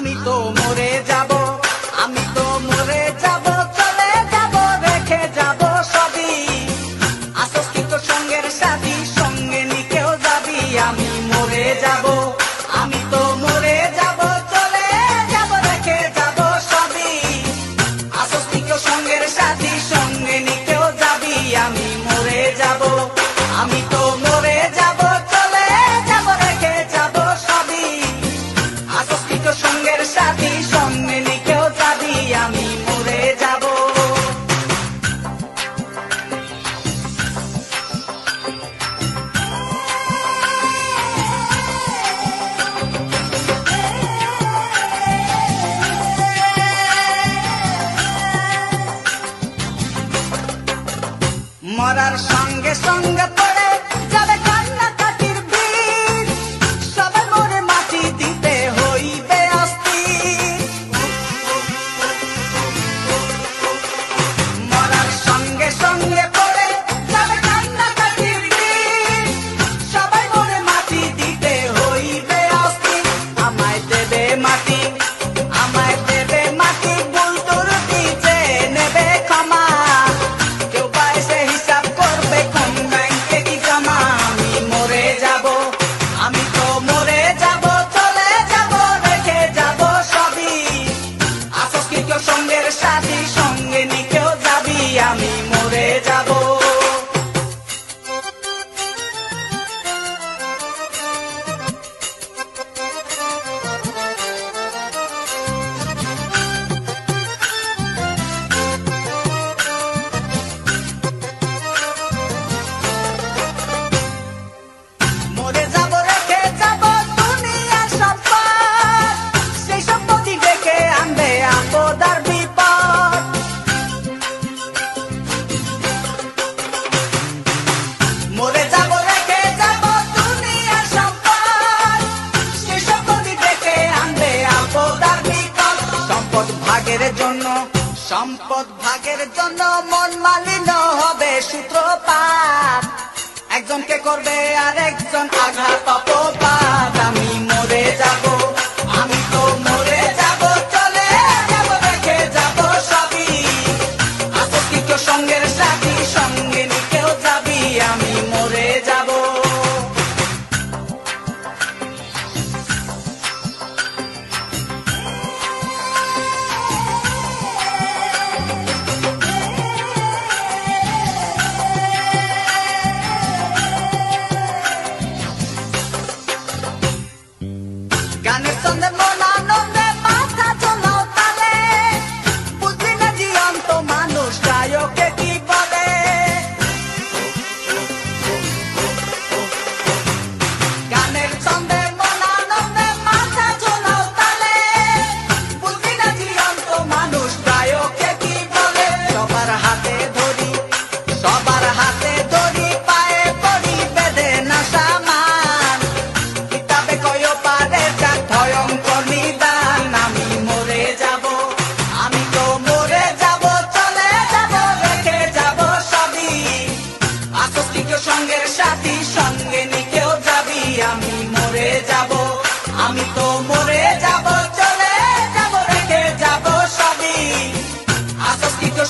আমি তো মরে যাব, আমি তো মরে যাব, চলে যাব, রেখে যাব সবই। আসস কি তোর সঙ্গের সাথী, সঙ্গে নিকেও যাবি। আমি মরে যাব, আমি তো মরে যাব, চলে যাব, রেখে যাব সবই। আসস কি তোর সঙ্গের সাথী, সঙ্গে নিকেও যাবি। আমি মরে যাব, আমি তো মরে যাব, চলে যাব, রেখে যাব সবই। আসস কি তোর সঙ্গের সাথী, সঙ্গে নিকেও যাবি। আমি মরে যাব। মরার সঙ্গে সঙ্গে পড়ে যাবে কান্নাকাটির বীজ, সবাই মরে মাটি দিতে হইবে অস্থির। মরার সঙ্গে সঙ্গে পড়ে যাবে কান্নাকাটির বীজ, সবাই মরে মাটি দিতে হইবে অস্থির। আমায় দেবে মাটি, আমায় দেবে মাটি, ভুল ত্রুটি যে নেবে ক্ষমা। কেউ বা এসে হিসাব করবে কোন ব্যাংকে কি জমা। আমি মরে যাব, আমি তো মরে যাব, চলে যাব, রেখে যাব সবই। আসস কি কেউ সঙ্গের সাথী, সঙ্গে নিকেও যাবি। আমি মরে যাব। মরে যাব, রেখে যাব দুনিয়ার সম্পদ, সেই সম্পত্তি ডেকে আনবে আপদ আর বিপদ। মরে যাব, রেখে যাব দুনিয়ার সম্পদ, সেই সম্পত্তি ডেকে আনবে আপদ আর বিপদ। সম্পদ ভাগের জন্য, সম্পদ ভাগের জন্য মন মালিন্য হবে সূত্রপাত। একজনকে করবে আর একজন আঘাত অপবাদ। আমি মরে যাব, আমি তো মরে যাব, চলে যাব, রেখে যাব সবই। আসস কি কেউ সঙ্গের সাথী, সঙ্গে নিকেও যাবি। আমি মরে যাব। গানের ছন্দে মন আনন্দে মাথা চলাও তালে, বুঝলি না জীবন্ত মানুষ গায়কে কি বলে। গানের ছন্দে মন আনন্দে মাথা চলাও তালে, বুঝলি না জীবন্ত মানুষ গায়কে কি বলে। সবার হাতে ধরি, সবার হাতে ধরি, পায়ে পড়ি বেঁধে না সামান। কিতাবে কয় পারে যাক ভয়ঙ্কর নিদান। আমি মরে যাব, আমি তো মরে যাব, চলে যাব, রেখে যাব সবই। আসস কি কেউ সঙ্গের সাথী, সঙ্গে নিকেও যাবি। আমি মরে যাব, আমি তো মরে যাব, চলে যাব, রেখে যাব সবই। আসস কি কেউ